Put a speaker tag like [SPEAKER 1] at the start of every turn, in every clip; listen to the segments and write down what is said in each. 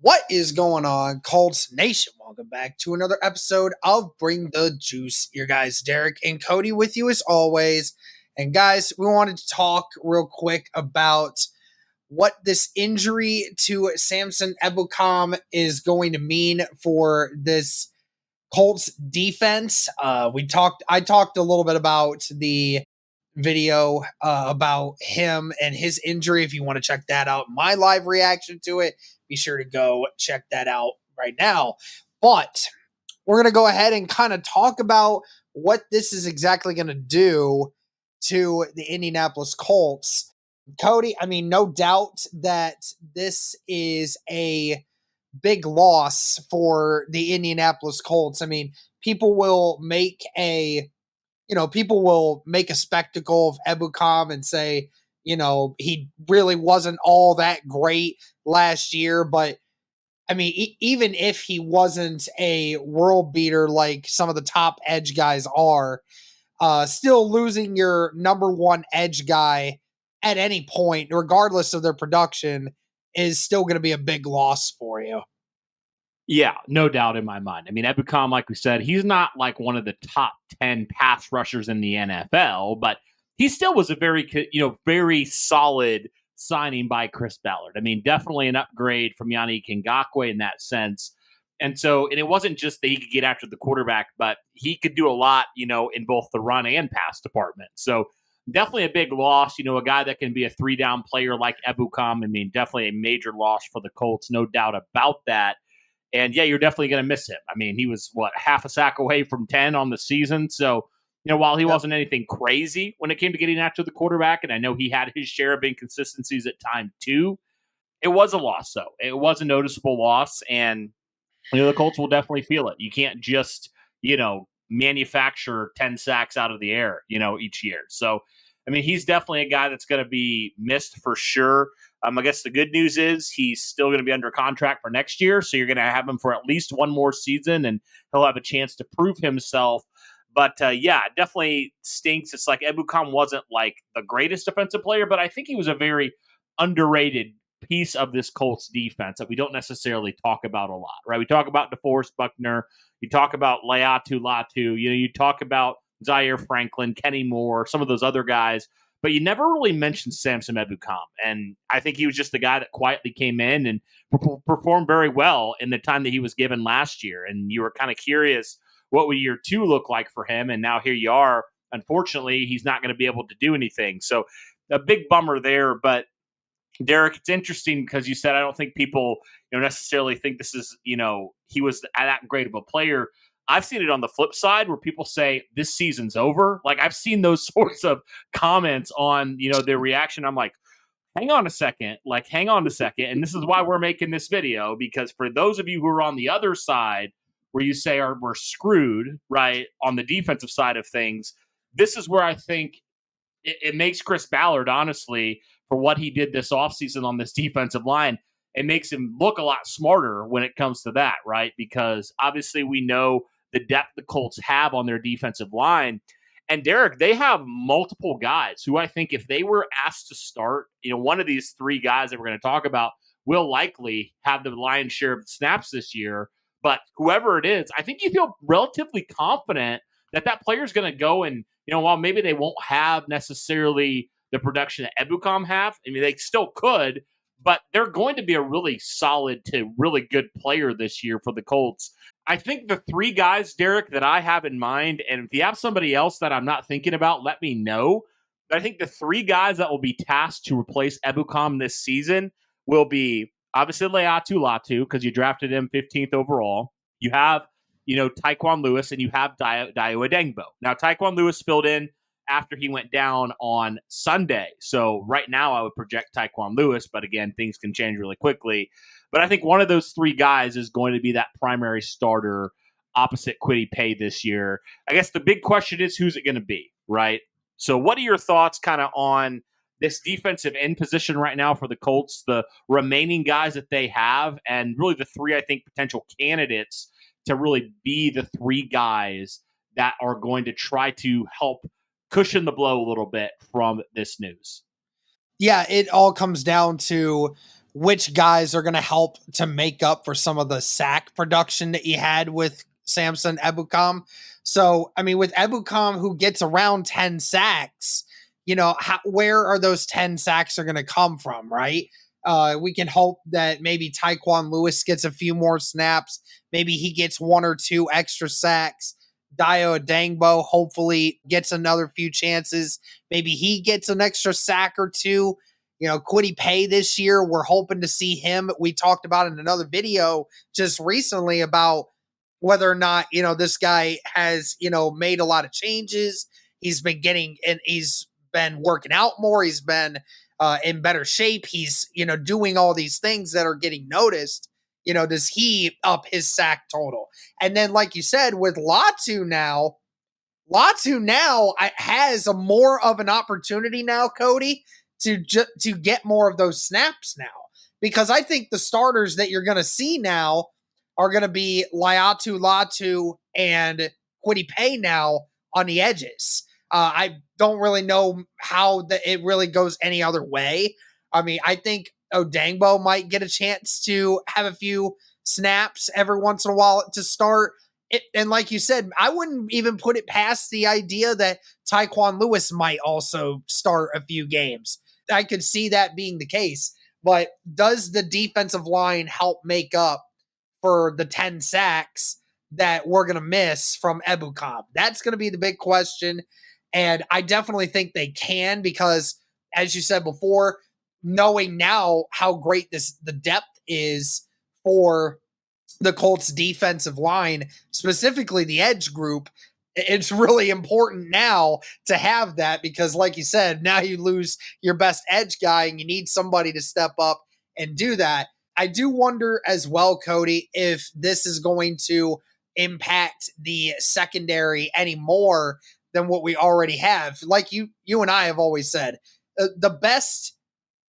[SPEAKER 1] What is going on, Colts Nation? Welcome back to another episode of Bring the Juice. Your guys, Derek and Cody, with you as always. And guys, we wanted to talk real quick about what this injury to Samson Ebukam is going to mean for this Colts defense. I talked a little bit about the video about him and his injury. If you want to check that out, my live reaction to it, be sure to go check that out right now. But we're going to go ahead and kind of talk about what this is exactly going to do to the Indianapolis Colts. Cody, I mean, no doubt that this is a big loss for the Indianapolis Colts. I mean, people will make a spectacle of Ebukam and say, he really wasn't all that great last year. But I mean, even if he wasn't a world beater like some of the top edge guys are, still losing your number one edge guy at any point, regardless of their production, is still going to be a big loss for you.
[SPEAKER 2] Yeah, no doubt in my mind. I mean, Ebukam, like we said, he's not like one of the top 10 pass rushers in the NFL, but he still was a very solid signing by Chris Ballard. I mean, definitely an upgrade from Yannick Ngakoue in that sense. And it wasn't just that he could get after the quarterback, but he could do a lot, in both the run and pass department. So definitely a big loss, a guy that can be a 3-down player like Ebukam. I mean, definitely a major loss for the Colts, no doubt about that. And yeah, you're definitely going to miss him. I mean, he was half a sack away from 10 on the season. So, while he wasn't anything crazy when it came to getting after the quarterback, and I know he had his share of inconsistencies at time too, it was a loss though. It was a noticeable loss, and the Colts will definitely feel it. You can't just, manufacture 10 sacks out of the air, each year. So, I mean, he's definitely a guy that's going to be missed for sure. I guess the good news is he's still going to be under contract for next year, so you're going to have him for at least one more season, and he'll have a chance to prove himself. But, yeah, it definitely stinks. It's like Ebukam wasn't like the greatest defensive player, but I think he was a very underrated piece of this Colts defense that we don't necessarily talk about a lot, right? We talk about DeForest Buckner. You talk about Laiatu Latu. You talk about Zaire Franklin, Kenny Moore, some of those other guys, but you never really mentioned Samson Ebukam. And I think he was just the guy that quietly came in and performed very well in the time that he was given last year. And you were kind of curious, what would year 2 look like for him? And now here you are. Unfortunately, he's not going to be able to do anything. So a big bummer there. But Derek, it's interesting because you said I don't think people necessarily think this is, he was that great of a player. I've seen it on the flip side where people say this season's over. Like I've seen those sorts of comments on, their reaction. I'm like, hang on a second. And this is why we're making this video, because for those of you who are on the other side where you say we're screwed, right, on the defensive side of things, this is where I think it makes Chris Ballard, honestly, for what he did this offseason on this defensive line, it makes him look a lot smarter when it comes to that, right? Because obviously we know the depth the Colts have on their defensive line. And Derek, they have multiple guys who I think if they were asked to start, one of these 3 guys that we're going to talk about will likely have the lion's share of snaps this year. But whoever it is, I think you feel relatively confident that that player is going to go and, while maybe they won't have necessarily the production that Ebukam have, I mean, they still could, but they're going to be a really solid to really good player this year for the Colts. I think the 3 guys, Derek, that I have in mind, and if you have somebody else that I'm not thinking about, let me know. But I think the 3 guys that will be tasked to replace Ebukam this season will be obviously Laiatu Latu, because you drafted him 15th overall. You have, Taekwon Lewis, and you have Dayo Adengbo. Now, Taekwon Lewis filled in after he went down on Sunday. So right now I would project Taekwon Lewis, but again, things can change really quickly. But I think one of those 3 guys is going to be that primary starter opposite Kwity Paye this year. I guess the big question is, who's it going to be, right? So what are your thoughts kind of on this defensive end position right now for the Colts, the remaining guys that they have, and really the 3, I think, potential candidates to really be the 3 guys that are going to try to help cushion the blow a little bit from this news?
[SPEAKER 1] Yeah, it all comes down to which guys are going to help to make up for some of the sack production that you had with Samson Ebukam. So, I mean, with Ebukam, who gets around 10 sacks, where are those 10 sacks are going to come from, right? We can hope that maybe Tyquan Lewis gets a few more snaps. Maybe he gets one or two extra sacks. Dio Dangbo hopefully gets another few chances. Maybe he gets an extra sack or two. Kwity Paye this year, we're hoping to see him. We talked about in another video just recently about whether or not, this guy has, made a lot of changes. He's been he's been working out more. He's been in better shape. He's, doing all these things that are getting noticed. Does he up his sack total? And then, like you said, with Latu now has a more of an opportunity now, Cody, to get more of those snaps now. Because I think the starters that you're going to see now are going to be Latu and Kwity Paye now on the edges. I don't really know how it really goes any other way. I mean, I think Odangbo might get a chance to have a few snaps every once in a while to start. And like you said, I wouldn't even put it past the idea that Tyquan Lewis might also start a few games. I could see that being the case. But does the defensive line help make up for the 10 sacks that we're going to miss from Ebukam? That's going to be the big question. And I definitely think they can because, as you said before, knowing now how great the depth is for the Colts defensive line, specifically the edge group, it's really important now to have that because, like you said, now you lose your best edge guy and you need somebody to step up and do that. I do wonder as well, Cody, if this is going to impact the secondary any more than what we already have. Like you and I have always said, the best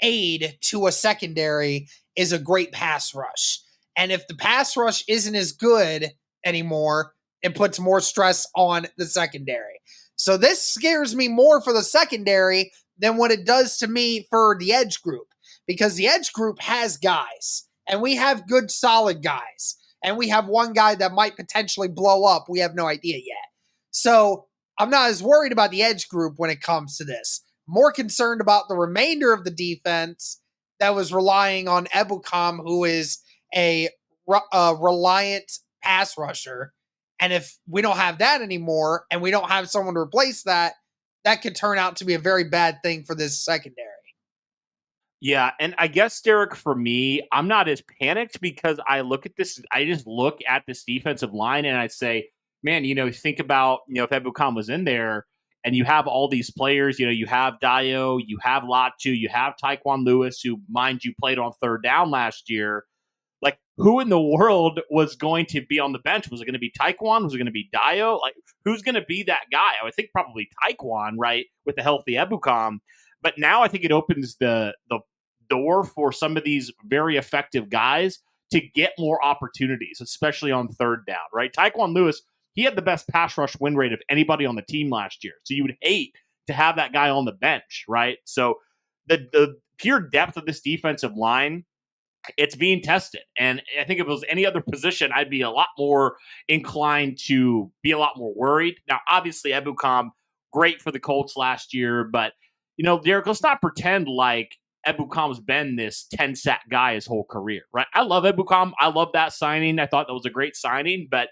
[SPEAKER 1] aid to a secondary is a great pass rush. And if the pass rush isn't as good anymore, it puts more stress on the secondary. So this scares me more for the secondary than what it does to me for the edge group, because the edge group has guys, and we have good, solid guys, and we have one guy that might potentially blow up. We have no idea yet. So I'm not as worried about the edge group when it comes to this. More concerned about the remainder of the defense that was relying on Ebukam, who is a reliant pass rusher. And if we don't have that anymore and we don't have someone to replace that, that could turn out to be a very bad thing for this secondary.
[SPEAKER 2] Yeah, and I guess, Derek, for me, I'm not as panicked because I just look at this defensive line and I say, man, think about, if Ebukam was in there and you have all these players, you have Dio, you have Latu, you have Tyquan Lewis, who, mind you, played on third down last year. Like, who in the world was going to be on the bench? Was it going to be Tyquan? Was it going to be Dio? Like, who's going to be that guy? I would think probably Tyquan, right, with the healthy Ebukam. But now I think it opens the door for some of these very effective guys to get more opportunities, especially on third down, right? Tyquan Lewis, he had the best pass rush win rate of anybody on the team last year. So you would hate to have that guy on the bench, right? So the pure depth of this defensive line, it's being tested. And I think if it was any other position, I'd be a lot more inclined to be a lot more worried. Now, obviously, Ebukam, great for the Colts last year, but, Derek, let's not pretend like Ebukam's been this 10-sack guy his whole career, right? I love Ebukam. I love that signing. I thought that was a great signing, but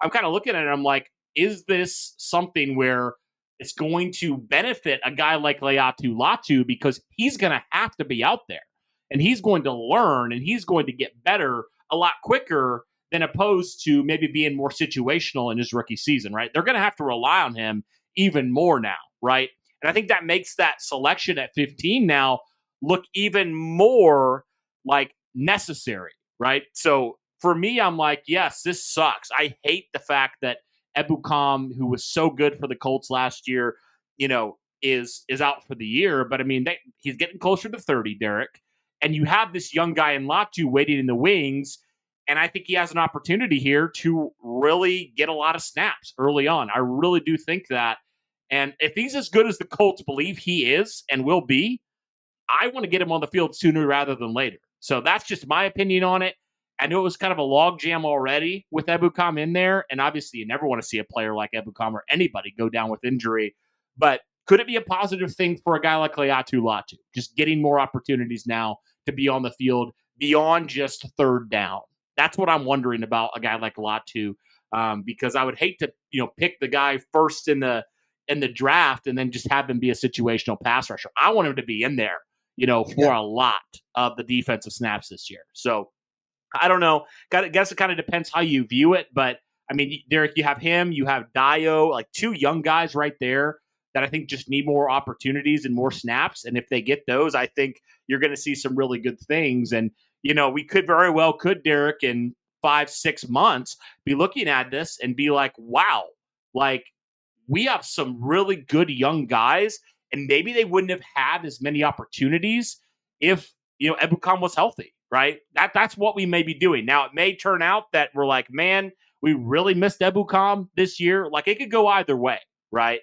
[SPEAKER 2] I'm kind of looking at it and I'm like, is this something where it's going to benefit a guy like Leatu Latu because he's going to have to be out there? And he's going to learn and he's going to get better a lot quicker than opposed to maybe being more situational in his rookie season, right? They're going to have to rely on him even more now, right? And I think that makes that selection at 15 now look even more like necessary, right? So for me, I'm like, yes, this sucks. I hate the fact that Ebukam, who was so good for the Colts last year, is out for the year. But I mean, he's getting closer to 30, Derek. And you have this young guy in Latu waiting in the wings. And I think he has an opportunity here to really get a lot of snaps early on. I really do think that. And if he's as good as the Colts believe he is and will be, I want to get him on the field sooner rather than later. So that's just my opinion on it. I know it was kind of a logjam already with Ebukam in there, and obviously you never want to see a player like Ebukam or anybody go down with injury. But could it be a positive thing for a guy like Laiatu Latu, just getting more opportunities now to be on the field beyond just third down? That's what I'm wondering about a guy like Latu, because I would hate to pick the guy first in the draft and then just have him be a situational pass rusher. I want him to be in there, for a lot of the defensive snaps this year. So I don't know. I guess it kind of depends how you view it. But I mean, Derek, you have him, you have Dio, like two young guys right there that I think just need more opportunities and more snaps. And if they get those, I think you're going to see some really good things. And, we could very well, Derek, in 5-6 months be looking at this and be like, wow, like we have some really good young guys. And maybe they wouldn't have had as many opportunities if, Ebukam was healthy. Right? That's what we may be doing. Now, it may turn out that we're like, man, we really missed Ebukam this year. Like, it could go either way, right?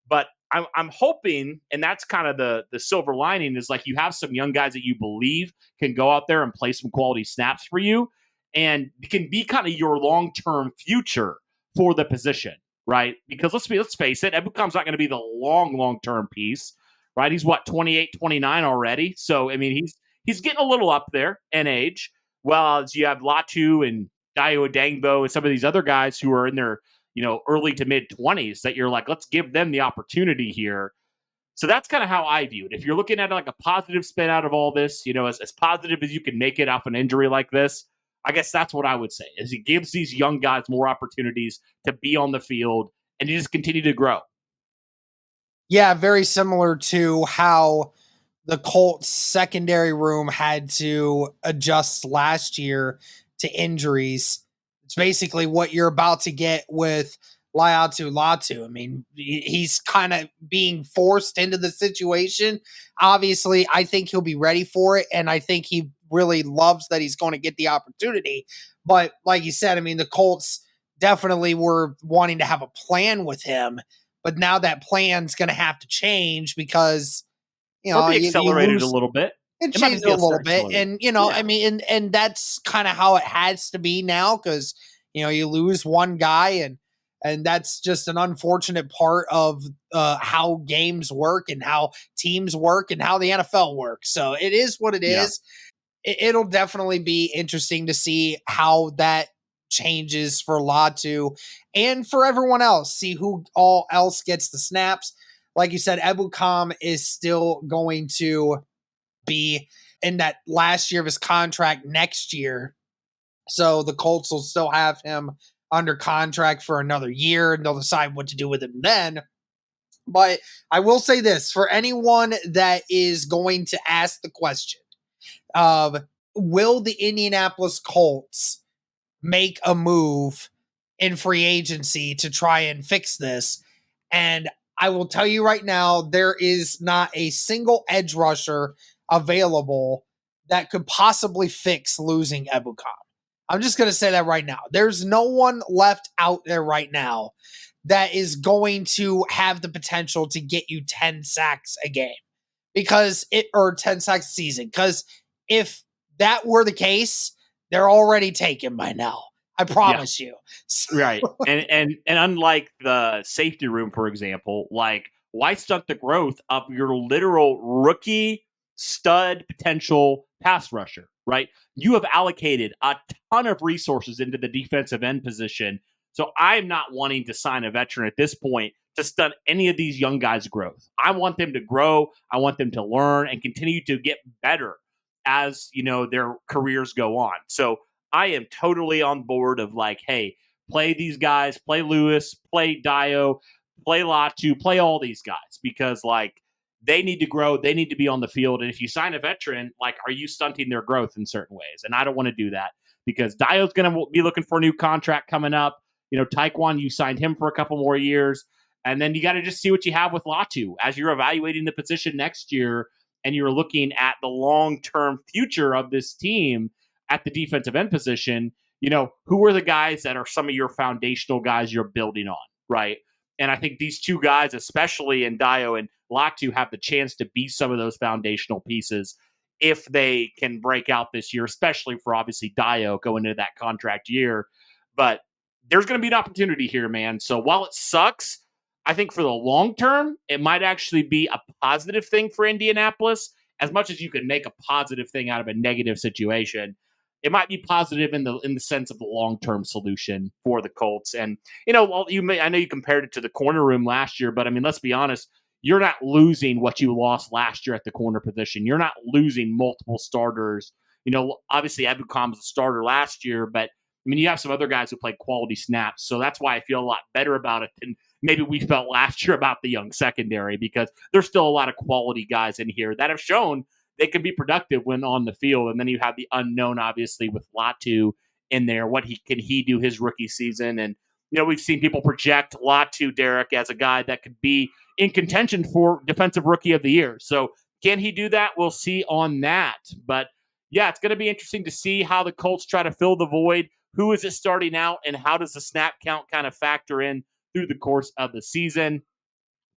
[SPEAKER 2] But I'm hoping, and that's kind of the silver lining, is like you have some young guys that you believe can go out there and play some quality snaps for you and can be kind of your long-term future for the position, right? Because let's face it, Ebukam's not going to be the long-term piece, right? He's 28, 29 already. So, I mean, he's getting a little up there in age. Well, as you have Latu and Dio Dangbo and some of these other guys who are in their, early to mid 20s that you're like, let's give them the opportunity here. So that's kind of how I view it. If you're looking at like a positive spin out of all this, as positive as you can make it off an injury like this, I guess that's what I would say is it gives these young guys more opportunities to be on the field and to just continue to grow.
[SPEAKER 1] Yeah, very similar to how the Colts secondary room had to adjust last year to injuries. It's basically what you're about to get with Laiatu Latu. I mean, he's kind of being forced into the situation. Obviously, I think he'll be ready for it, and I think he really loves that he's going to get the opportunity. But like you said, I mean, the Colts definitely were wanting to have a plan with him, but now that plan's going to have to change because
[SPEAKER 2] Or be
[SPEAKER 1] you
[SPEAKER 2] accelerated a
[SPEAKER 1] lose
[SPEAKER 2] little bit.
[SPEAKER 1] and
[SPEAKER 2] It might
[SPEAKER 1] change
[SPEAKER 2] just
[SPEAKER 1] it
[SPEAKER 2] be
[SPEAKER 1] a
[SPEAKER 2] a
[SPEAKER 1] little
[SPEAKER 2] start
[SPEAKER 1] bit.
[SPEAKER 2] accelerated.
[SPEAKER 1] And,
[SPEAKER 2] Yeah.
[SPEAKER 1] I mean, and that's kind of how it has to be now because, you lose one guy and that's just an unfortunate part of how games work and how teams work and how the NFL works. So it is what it
[SPEAKER 2] Yeah.
[SPEAKER 1] is. It'll definitely be interesting to see how that changes for Latu and for everyone else. See who all else gets the snaps. Like you said, Ebukam is still going to be in that last year of his contract next year. So the Colts will still have him under contract for another year and they'll decide what to do with him then. But I will say this for anyone that is going to ask the question of will the Indianapolis Colts make a move in free agency to try and fix this? And I will tell you right now, there is not a single edge rusher available that could possibly fix losing Ebukam. I'm just going to say that right now. There's no one left out there right now that is going to have the potential to get you 10 sacks a game or 10 sacks a season. Because if that were the case, they're already taken by now. I promise you.
[SPEAKER 2] Right. And unlike the safety room, for example, like why stunt the growth of your literal rookie stud potential pass rusher, right? You have allocated a ton of resources into the defensive end position. So I'm not wanting to sign a veteran at this point to stunt any of these young guys' growth. I want them to grow. I want them to learn and continue to get better as, their careers go on. So I am totally on board of like, hey, play these guys, play Lewis, play Dio, play Latu, play all these guys because like they need to grow, they need to be on the field. And if you sign a veteran, like, are you stunting their growth in certain ways? And I don't want to do that because Dio's going to be looking for a new contract coming up. Taekwon, you signed him for a couple more years. And then you got to just see what you have with Latu as you're evaluating the position next year and you're looking at the long-term future of this team at the defensive end position, who are the guys that are some of your foundational guys you're building on, right? And I think these two guys, especially in Dio and Latu, have the chance to be some of those foundational pieces if they can break out this year, especially for obviously Dio going into that contract year. But there's going to be an opportunity here, man. So while it sucks, I think for the long term, it might actually be a positive thing for Indianapolis. As much as you can make a positive thing out of a negative situation, it might be positive in the sense of the long term solution for the Colts. And well, I know you compared it to the corner room last year, but I mean, let's be honest. You're not losing what you lost last year at the corner position. You're not losing multiple starters. Obviously Ebukam was a starter last year, but I mean, you have some other guys who played quality snaps. So that's why I feel a lot better about it than maybe we felt last year about the young secondary, because there's still a lot of quality guys in here that have shown they can be productive when on the field. And then you have the unknown, obviously, with Latu in there. What can he do his rookie season? And, we've seen people project Latu, Derek, as a guy that could be in contention for Defensive Rookie of the Year. So can he do that? We'll see on that. But, yeah, it's going to be interesting to see how the Colts try to fill the void. Who is it starting out, and how does the snap count kind of factor in through the course of the season?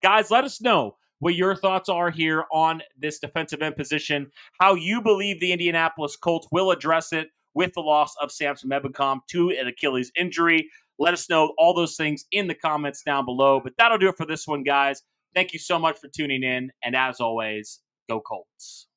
[SPEAKER 2] Guys, let us know what your thoughts are here on this defensive end position, how you believe the Indianapolis Colts will address it with the loss of Samson Ebukam to an Achilles injury. Let us know all those things in the comments down below. But that'll do it for this one, guys. Thank you so much for tuning in. And as always, go Colts.